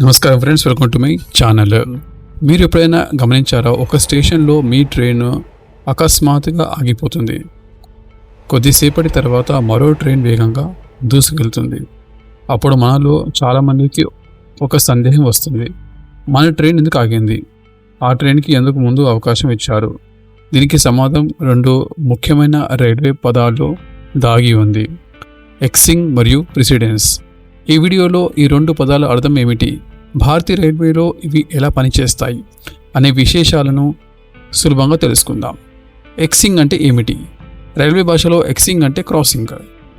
నమస్కారం friends, welcome to my channel. మీరు ఎప్పుడైనా గమనించారా, ఒక స్టేషన్లో మీ ట్రైన్ అకస్మాత్తుగా ఆగిపోతుంది. కొద్దిసేపటి తర్వాత మరో ట్రైన్ వేగంగా దూసుకెళ్తుంది. అప్పుడు మనలో చాలామందికి ఒక సందేహం వస్తుంది, మన ట్రైన్ ఎందుకు ఆగింది, ఆ ట్రైన్కి ఎందుకు ముందు అవకాశం ఇచ్చారు. దీనికి సమాధానం రెండు ముఖ్యమైన రైల్వే పదాల్లో దాగి ఉంది: ఎక్సింగ్ మరియు ప్రిసిడెన్స్. ఈ వీడియోలో ఈ రెండు పదాల అర్థం ఏమిటి, భారతీయ రైల్వేలో ఇవి ఎలా పనిచేస్తాయి అనే విశేషాలను సులభంగా తెలుసుకుందాం. ఎక్సింగ్ అంటే ఏమిటి? రైల్వే భాషలో ఎక్సింగ్ అంటే క్రాసింగ్.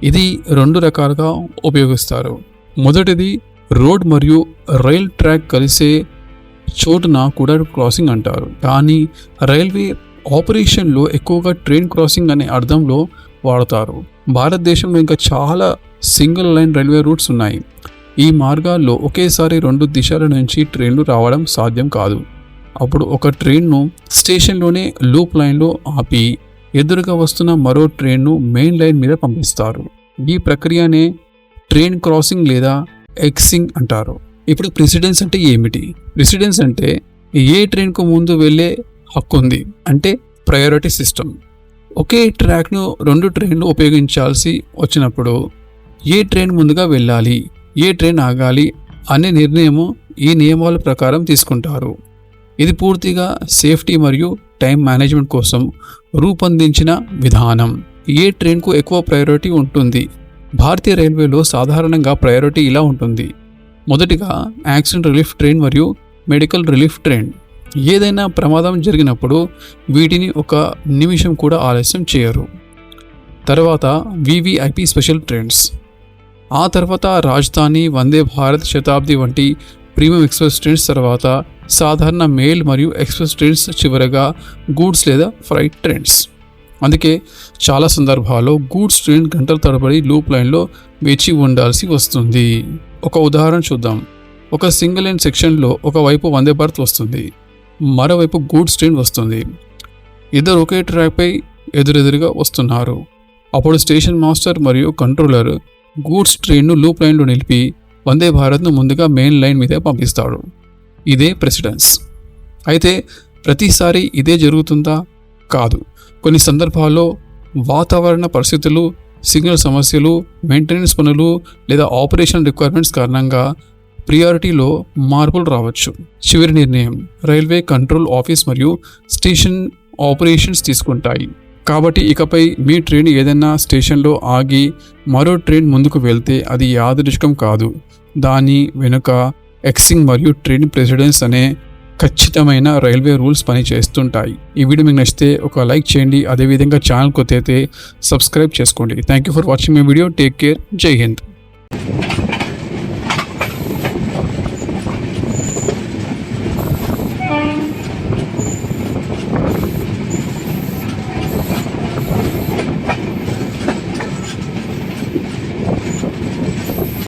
ఇది రెండు రకాలుగా ఉపయోగిస్తారు. మొదటిది రోడ్ మరియు రైల్ ట్రాక్ కలిసే చోటున కూడా క్రాసింగ్ అంటారు, కానీ రైల్వే ఆపరేషన్లో ఎక్కువగా ట్రైన్ క్రాసింగ్ అనే అర్థంలో వాడతారు. భారతదేశంలో ఇంకా చాలా సింగిల్ లైన్ రైల్వే రూట్స్ ఉన్నాయి. ఈ మార్గాల్లో ఒకేసారి రెండు దిశల నుంచి ట్రైన్లు రావడం సాధ్యం కాదు. అప్పుడు ఒక ట్రైన్ను స్టేషన్లోనే లూప్ లైన్లో ఆపి ఎదురుగా వస్తున్న మరో ట్రైన్ను మెయిన్ లైన్ మీద పంపిస్తారు. ఈ ప్రక్రియనే ట్రైన్ క్రాసింగ్ లేదా ఎక్సింగ్ అంటారు. ఇప్పుడు ప్రెసిడెన్స్ అంటే ఏమిటి? ప్రెసిడెన్స్ అంటే ఏ ట్రైన్కు ముందు వెళ్ళే హక్కు ఉంది, అంటే ప్రయారిటీ సిస్టమ్. ఒకే ట్రాక్ను రెండు ట్రైన్లు ఉపయోగించాల్సి వచ్చినప్పుడు ఏ ట్రైన్ ముందుగా వెళ్ళాలి, ఏ ట్రైన్ ఆగాలి అనే నిర్ణయము ఈ నియమాల ప్రకారం తీసుకుంటారు. ఇది పూర్తిగా సేఫ్టీ మరియు టైం మేనేజ్మెంట్ కోసం రూపొందించిన విధానం. ఏ ట్రైన్కు ఎక్కువ ప్రయారిటీ ఉంటుంది? భారతీయ రైల్వేలో సాధారణంగా ప్రయారిటీ ఇలా ఉంటుంది: మొదటిగా యాక్సిడెంట్ రిలీఫ్ ట్రైన్ మరియు మెడికల్ రిలీఫ్ ట్రైన్. ఏదైనా ప్రమాదం జరిగినప్పుడు వీటిని ఒక నిమిషం కూడా ఆలస్యం చేయరు. తర్వాత వివిఐపి స్పెషల్ ట్రైన్స్. ఆ తర్వాత రాజధాని, వందే భారత్, శతాబ్ది వంటి ప్రీమియం ఎక్స్ప్రెస్ ట్రైన్స్. తర్వాత సాధారణ మెయిల్ మరియు ఎక్స్ప్రెస్ ట్రైన్స్. చివరగా గూడ్స్ లేదా ఫ్రైట్ ట్రైన్స్. అందుకే చాలా సందర్భాల్లో గూడ్స్ ట్రైన్ గంటల తరబడి లూప్ లైన్లో వేచి ఉండాల్సి వస్తుంది. ఒక ఉదాహరణ చూద్దాం. ఒక సింగిల్ లైన్ సెక్షన్లో ఒకవైపు వందే భారత్ వస్తుంది, మరోవైపు గూడ్స్ ట్రైన్ వస్తుంది. ఇద్దరు ఒకే ట్రాక్పై ఎదురెదురుగా వస్తున్నారు. అప్పుడు స్టేషన్ మాస్టర్ మరియు కంట్రోలర్ గూడ్స్ ట్రైన్ను లూప్ లైన్లో నిలిపి వందే భారత్ను ముందుగా మెయిన్ లైన్ మీద పంపిస్తాడు. ఇదే ప్రెసిడెన్స్. అయితే ప్రతిసారి ఇదే జరుగుతుందా? కాదు. కొన్ని సందర్భాల్లో వాతావరణ పరిస్థితులు, సిగ్నల్ సమస్యలు, మెయింటెనెన్స్ పనులు లేదా ఆపరేషన్ రిక్వైర్మెంట్స్ కారణంగా ప్రియారిటీలో మార్పులు రావచ్చు. చివరి నిర్ణయం రైల్వే కంట్రోల్ ఆఫీస్ మరియు స్టేషన్ ఆపరేషన్స్ తీసుకుంటాయి. కాబట్టి ఇకపై మీ ట్రైన్ ఏదైనా స్టేషన్లో ఆగి మరో ట్రైన్ ముందుకు వెళ్తే అది యాదృచ్ఛికం కాదు. దాని వెనుక ఎక్సింగ్ మరియు ట్రైన్ ప్రెసిడెన్స్ అనే ఖచ్చితమైన రైల్వే రూల్స్ పనిచేస్తుంటాయి. ఈ వీడియో మీకు నచ్చితే ఒక లైక్ చేయండి. అదేవిధంగా ఛానల్ కొత్త అయితే సబ్స్క్రైబ్ చేసుకోండి. Thank you for watching my video. Take care. జై హింద్.